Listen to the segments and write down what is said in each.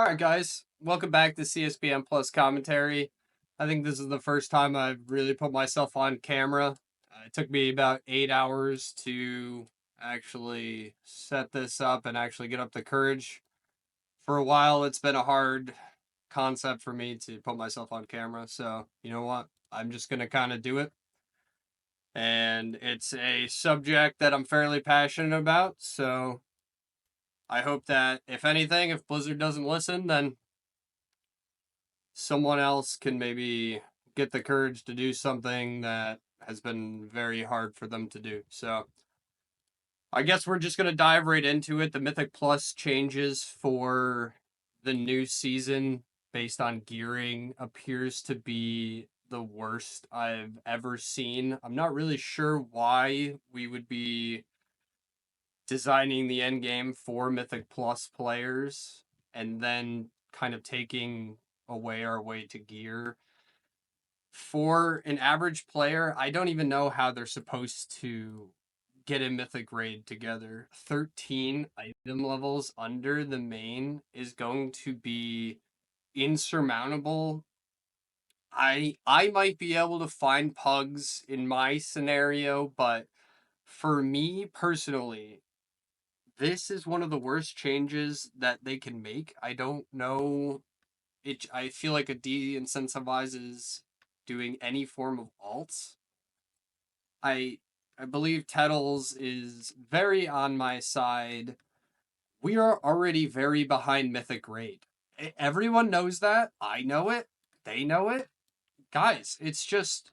Alright guys, welcome back to CSPM Plus Commentary. I think this is the first time I've really put myself on camera. It took me about 8 hours to actually set this up and actually get up the courage. For a while it's been a hard concept for me to put myself on camera, so you know what? I'm just gonna kind of do it. And it's a subject that I'm fairly passionate about, so I hope that, if anything, if Blizzard doesn't listen, then someone else can maybe get the courage to do something that has been very hard for them to do. So I guess we're just going to dive right into it. The Mythic Plus changes for the new season based on gearing appears to be the worst I've ever seen. I'm not really sure why we would be designing the end game for Mythic Plus players and then kind of taking away our way to gear. For an average player, I don't even know how they're supposed to get a Mythic raid together. 13 item levels under the main is going to be insurmountable. I might be able to find pugs in my scenario, but for me personally, this is one of the worst changes that they can make. I don't know. I feel like it de-incentivizes doing any form of alts. I I believe Tettles is very on my side. We are already very behind Mythic Raid. Everyone knows that. I know it. They know it. Guys, it's just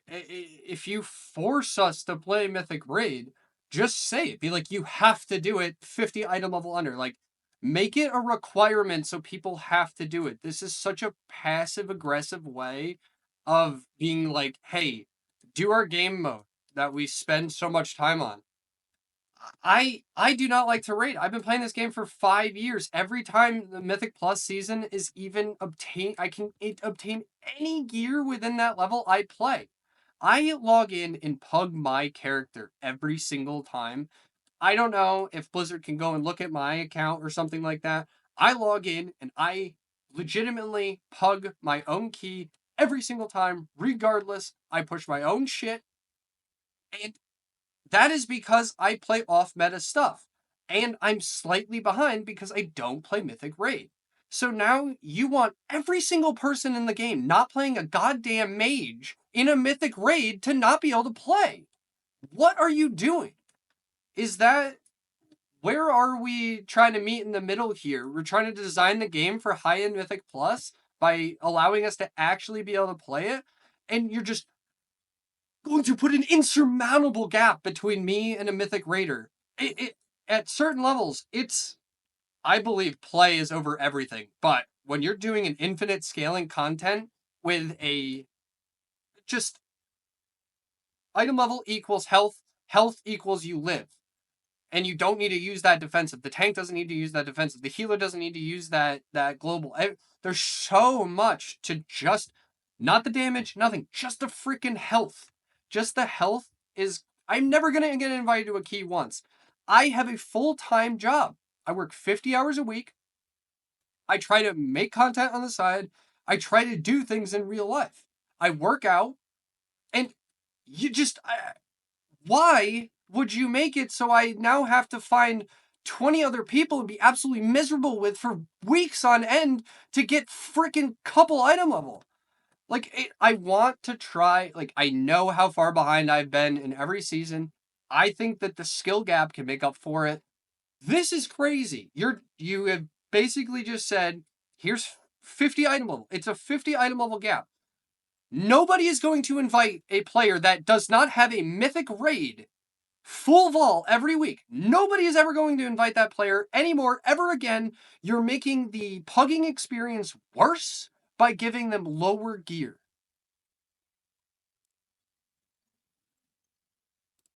if you force us to play Mythic Raid, just say it. Be like, you have to do it 50 item level under. Like, make it a requirement so people have to do it. This is such a passive aggressive way of being like, hey, do our game mode that we spend so much time on. I do not like to raid. I've been playing this game for 5 years. Every time the Mythic Plus season is even obtained, I can obtain any gear within that level I play. I log in and pug my character every single time. I don't know if Blizzard can go and look at my account or something like that. I log in and I legitimately pug my own key every single time, regardless. I push my own shit. And that is because I play off meta stuff. And I'm slightly behind because I don't play Mythic Raid. So now you want every single person in the game not playing a goddamn mage in a Mythic Raid to not be able to play. What are you doing? Is that... Where are we trying to meet in the middle here? We're trying to design the game for high-end Mythic Plus by allowing us to actually be able to play it. And you're just going to put an insurmountable gap between me and a Mythic Raider. At certain levels, I believe play is over everything. But when you're doing an infinite scaling content with a just item level equals health, health equals you live. And you don't need to use that defensive. The tank doesn't need to use that defensive. The healer doesn't need to use that global. There's so much to just, not the damage, nothing, just the freaking health. Just the health is... I'm never going to get invited to a key once. I have a full-time job. I work 50 hours a week. I try to make content on the side. I try to do things in real life. I work out. And you just... why would you make it so I now have to find 20 other people and be absolutely miserable with for weeks on end to get freaking couple item level? Like, I want to try, like, I know how far behind I've been in every season. I think that the skill gap can make up for it. This is crazy. You have basically just said, here's 50 item level. It's a 50 item level gap. Nobody is going to invite a player that does not have a Mythic Raid full vol every week. Nobody is ever going to invite that player anymore, ever again. You're making the pugging experience worse by giving them lower gear.